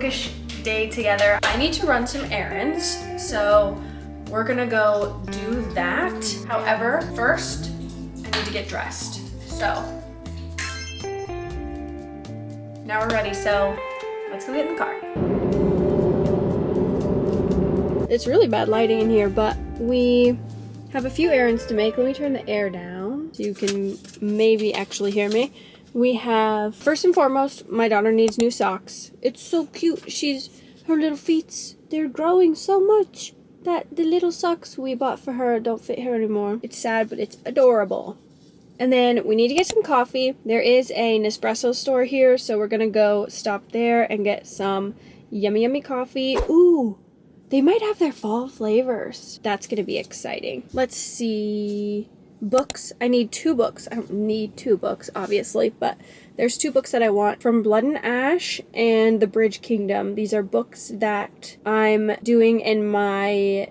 bookish day together. I need to run some errands, so we're gonna go do that. However, first, I need to get dressed. So, now we're ready, so let's go get in the car. It's really bad lighting in here, but we have a few errands to make. Let me turn the air down so you can maybe actually hear me. We have, first and foremost, my daughter needs new socks. It's so cute. Her little feet, they're growing so much that the little socks we bought for her don't fit her anymore. It's sad, but it's adorable. And then we need to get some coffee. There is a Nespresso store here, so we're gonna go stop there and get some yummy, yummy coffee. Ooh, they might have their fall flavors. That's gonna be exciting. Let's see. Books. I need 2 books. I don't need 2 books, obviously, but there's 2 books that I want from Blood and Ash and The Bridge Kingdom. These are books that I'm doing in my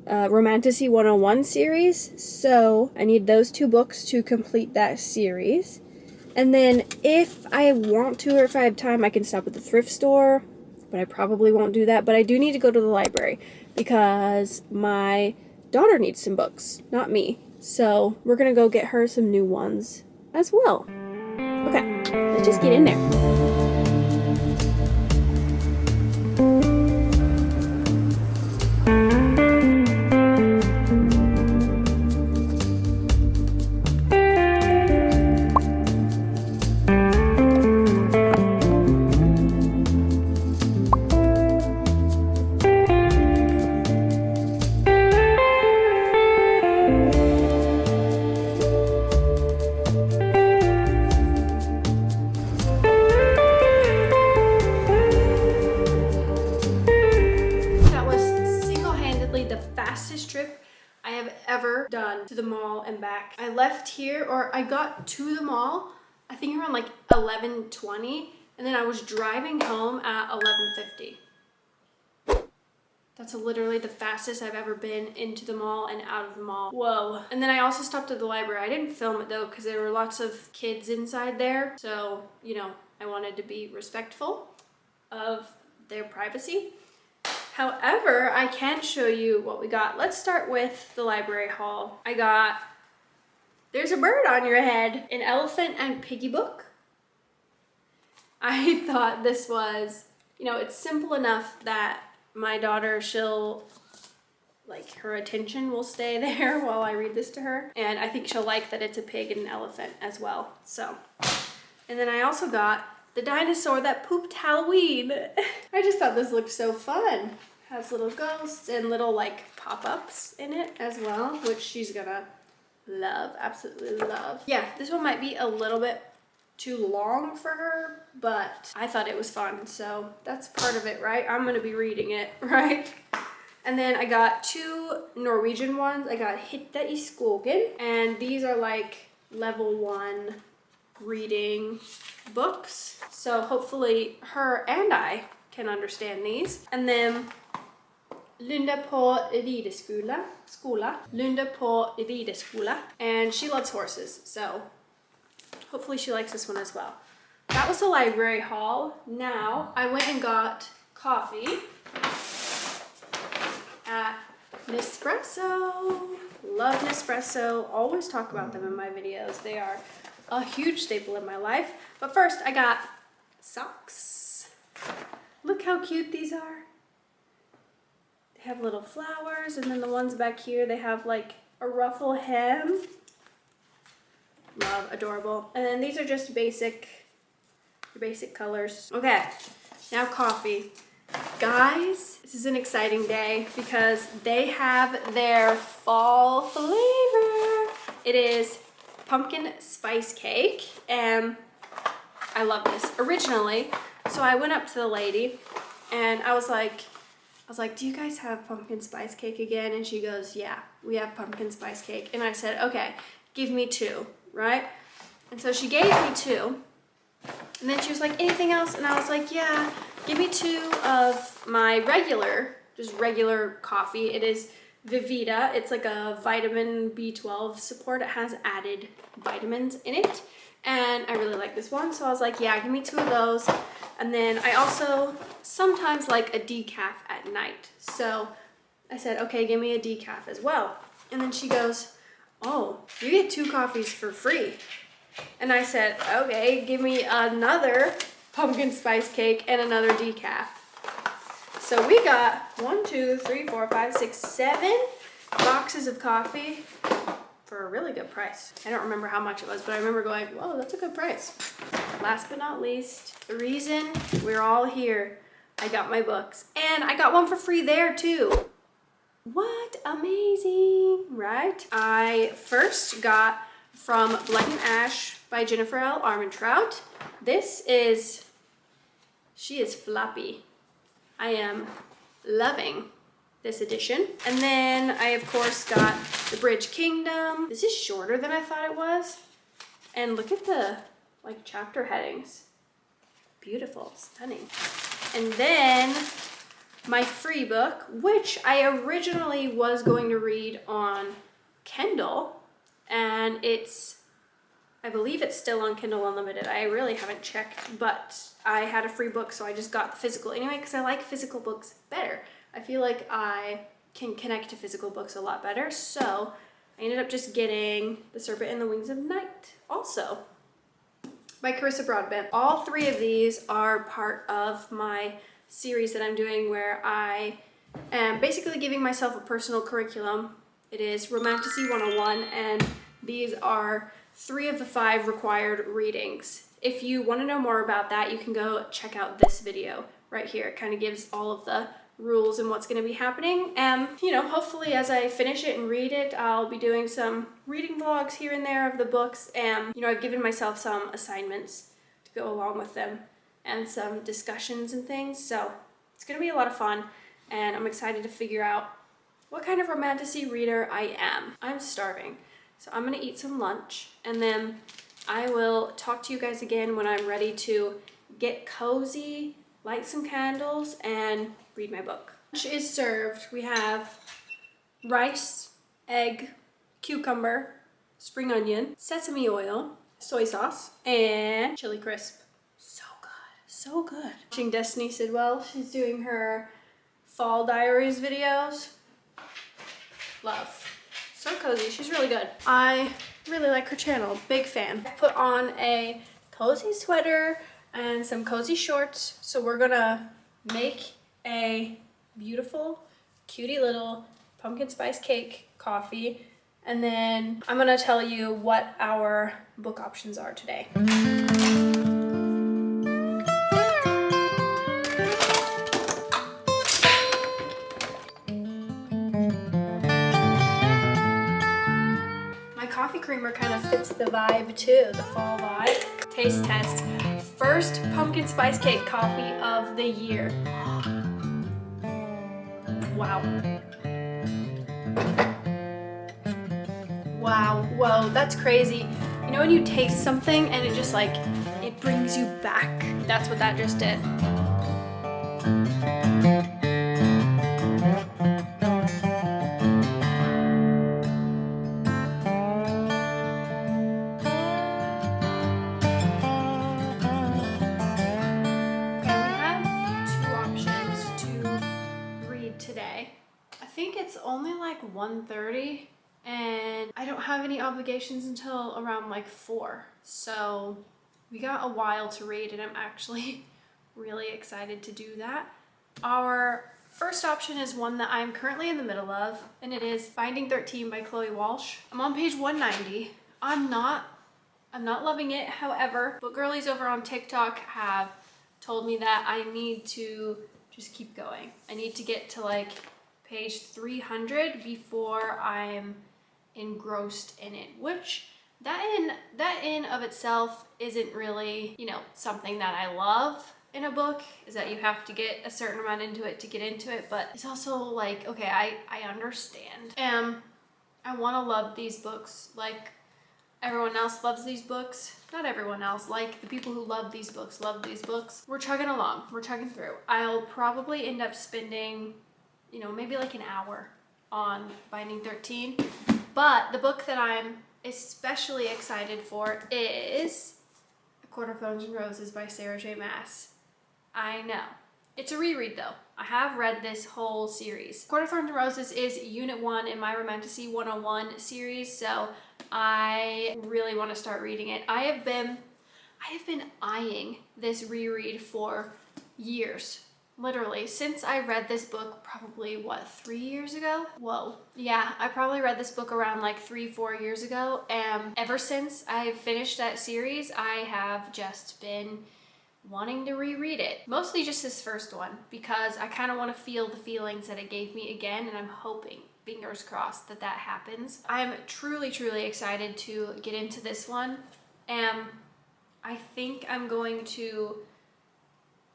Romantasy 101 series, so I need those 2 books to complete that series. And then if I want to, or if I have time, I can stop at the thrift store, but I probably won't do that. But I do need to go to the library because my daughter needs some books, not me. So we're gonna go get her some new ones as well. Okay, let's just get in there. Trip I have ever done to the mall and back. I left here, or I got to the mall, I think around like 11:20, and then I was driving home at 11:50. That's literally the fastest I've ever been into the mall and out of the mall. Whoa. And then I also stopped at the library. I didn't film it though because there were lots of kids inside there. So, you know, I wanted to be respectful of their privacy. However, I can show you what we got. Let's start with the library haul. I got, there's a bird on your head, an elephant and piggy book. I thought this was, you know, it's simple enough that my daughter, her attention will stay there while I read this to her. And I think she'll like that it's a pig and an elephant as well. So, and then I also got the dinosaur that pooped Halloween. I just thought this looked so fun. Has little ghosts and little like pop-ups in it as well, which she's gonna love, absolutely love. Yeah, this one might be a little bit too long for her, but I thought it was fun, so that's part of it, right? I'm gonna be reading it, right? And then I got 2 Norwegian ones. I got Hitta I skogen, and these are like level 1 reading books, so hopefully her and I can understand these. And then Lunda på rideskola, Lunda på rideskola, and she loves horses, so hopefully she likes this one as well. That was the library haul. Now I went and got coffee at Nespresso. Love Nespresso, always talk about them in my videos. They are a huge staple in my life. But first I got socks. Look how cute these are. They have little flowers, and then the ones back here, they have like a ruffle hem. Love, adorable. And then these are just basic colors. Okay, now coffee. Guys, this is an exciting day because they have their fall flavor. It is pumpkin spice cake, and I love this. Originally, so I went up to the lady and I was like, do you guys have pumpkin spice cake again? And she goes, yeah, we have pumpkin spice cake. And I said, okay, give me 2, right? And so she gave me 2. And then she was like, anything else? And I was like, yeah, give me 2 of my regular, just regular coffee. It is Vivita. It's like a vitamin B12 support. It has added vitamins in it. And I really like this one. So I was like, yeah, give me 2 of those. And then I also sometimes like a decaf at night. So I said, okay, give me a decaf as well. And then she goes, oh, you get 2 coffees for free. And I said, okay, give me another pumpkin spice cake and another decaf. So we got 1, 2, 3, 4, 5, 6, 7 boxes of coffee for a really good price. I don't remember how much it was, but I remember going, whoa, that's a good price. Last but not least, the reason we're all here, I got my books. And I got one for free there too. What amazing, right? I first got from Blood and Ash by Jennifer L. Armentrout. She is floppy. I am loving this edition. And then I of course got The Bridge Kingdom. This is shorter than I thought it was. And look at the like chapter headings. Beautiful, stunning. And then my free book, which I originally was going to read on Kindle, and I believe it's still on Kindle Unlimited. I really haven't checked, but I had a free book, so I just got the physical anyway because I like physical books better. I feel like I can connect to physical books a lot better, so I ended up just getting The Serpent and the Wings of Night also by Carissa Broadbent. All 3 of these are part of my series that I'm doing where I am basically giving myself a personal curriculum. It is Romantasy 101, and these are 3 of the 5 required readings. If you want to know more about that, you can go check out this video right here. It kind of gives all of the rules and what's going to be happening. And, you know, hopefully as I finish it and read it, I'll be doing some reading vlogs here and there of the books. And, you know, I've given myself some assignments to go along with them and some discussions and things. So it's going to be a lot of fun. And I'm excited to figure out what kind of romantasy reader I am. I'm starving. So I'm gonna eat some lunch, and then I will talk to you guys again when I'm ready to get cozy, light some candles, and read my book. Lunch is served. We have rice, egg, cucumber, spring onion, sesame oil, soy sauce, and chili crisp. So good, so good. Watching Destiny Sidwell, she's doing her fall diaries videos. Love. So cozy, she's really good. I really like her channel, big fan. I put on a cozy sweater and some cozy shorts, so we're gonna make a beautiful, cutie little pumpkin spice cake coffee, and then I'm gonna tell you what our book options are today. Coffee creamer kind of fits the vibe too, the fall vibe. Taste test. First pumpkin spice cake coffee of the year. Wow. Wow, whoa, that's crazy. You know when you taste something and it just like, it brings you back? That's what that just did. Today. I think it's only like 1:30 and I don't have any obligations until around like 4. So we got a while to read and I'm actually really excited to do that. Our first option is one that I'm currently in the middle of, and it is Binding 13 by Chloe Walsh. I'm on page 190. I'm not loving it. However, book girlies over on TikTok have told me that I need to just keep going. I need to get to like page 300 before I'm engrossed in it, which that in of itself isn't really, you know, something that I love in a book, is that you have to get a certain amount into it to get into it, but it's also like, okay, I understand. I want to love these books like everyone else loves these books. Not everyone else, like the people who love these books. We're chugging along, we're chugging through. I'll probably end up spending, you know, maybe like an hour on Binding 13. But the book that I'm especially excited for is A Court of Thorns and Roses by Sarah J. Maas. I know. It's a reread though. I have read this whole series. Court of Thorns and Roses is Unit 1 in my Romantasy 101 series, so I really want to start reading it. I have been eyeing this reread for years. Literally, since I read this book probably, what, 3 years ago? Whoa. Yeah, I probably read this book around like 3-4 years ago, and ever since I finished that series, I have just been wanting to reread it. Mostly just this first one, because I kind of want to feel the feelings that it gave me again, and I'm hoping, fingers crossed, that that happens. I'm truly, truly excited to get into this one, and I think I'm going to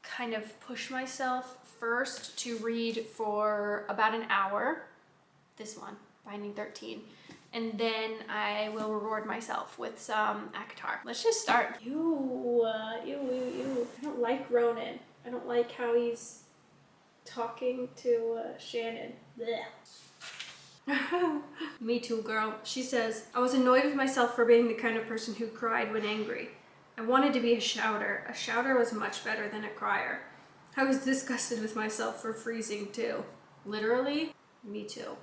kind of push myself first to read for about an hour, this one, Binding 13, and then I will reward myself with some ACOTAR. Let's just start. Ew, ew. I don't like Ronan. I don't like how he's talking to Shannon. Blech. Me too, girl. She says, I was annoyed with myself for being the kind of person who cried when angry. I wanted to be a shouter. A shouter was much better than a crier. I was disgusted with myself for freezing too. Literally, me too.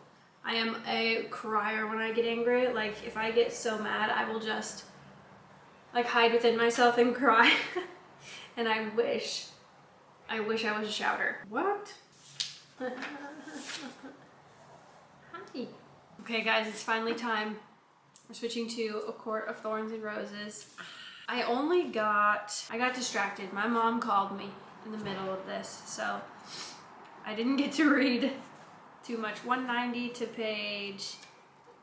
I am a crier when I get angry. Like, if I get so mad, I will just like hide within myself and cry. And I wish I was a shouter. What? Hi. Okay guys, it's finally time. We're switching to A Court of Thorns and Roses. I got distracted. My mom called me in the middle of this, so I didn't get to read too much. 190 to page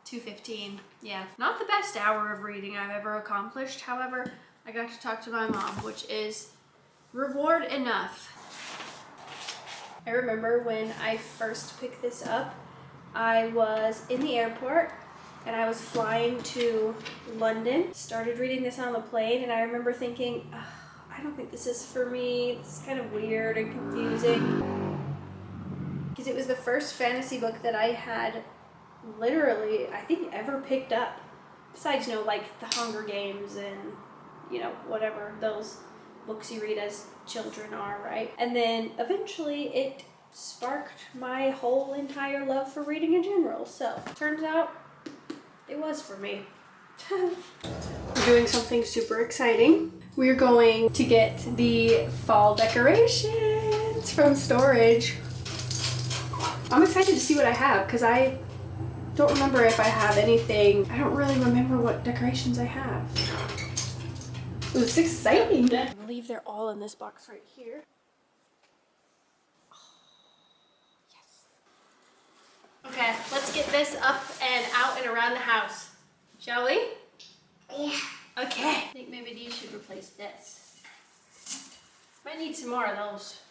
215. Yeah, not the best hour of reading I've ever accomplished. However, I got to talk to my mom, which is reward enough. I remember when I first picked this up, I was in the airport and I was flying to London. Started reading this on the plane, and I remember thinking, I don't think this is for me. It's kind of weird and confusing. Because it was the first fantasy book that I had literally, I think, ever picked up. Besides, like The Hunger Games and, whatever those books you read as children are, right? And then eventually it sparked my whole entire love for reading in general. So, turns out it was for me. We're doing something super exciting. We're going to get the fall decorations from storage. I'm excited to see what I have, because I don't remember if I have anything. I don't really remember what decorations I have. Ooh, it's exciting. I believe they're all in this box right here. Okay, let's get this up and out and around the house. Shall we? Yeah. Okay. I think maybe these should replace this. Might need some more of those.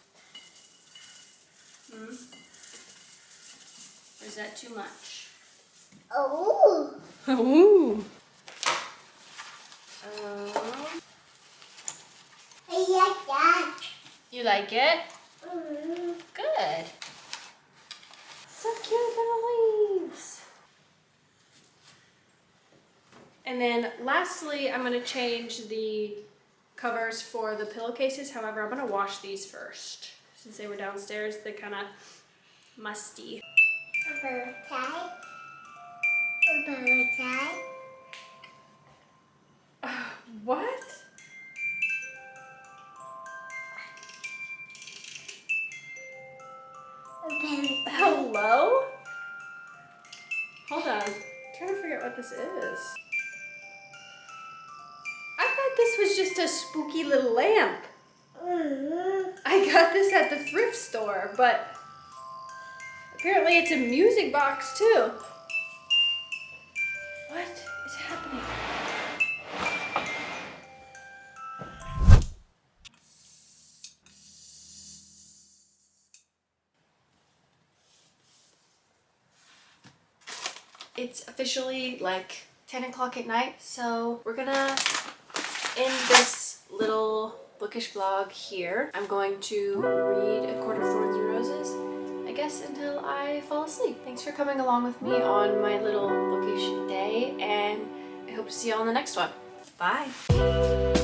Or is that too much? Oh. Ooh. I like that. You like it? Mm-hmm. Good. So cute little leaves. And then lastly, I'm going to change the covers for the pillowcases. However, I'm going to wash these first. Since they were downstairs, they're kind of musty. A bow tie. A bow tie. What? Hello? Hold on. I'm trying to figure out what this is. I thought this was just a spooky little lamp. I got this at the thrift store, but apparently it's a music box too. What is happening? It's officially like 10 o'clock at night, so we're gonna end this little bookish vlog here. I'm going to read A Court of Thorns and Roses. I guess guess, until I fall asleep. Thanks for coming along with me on my little bookish day, and I hope to see you all in the next one. Bye!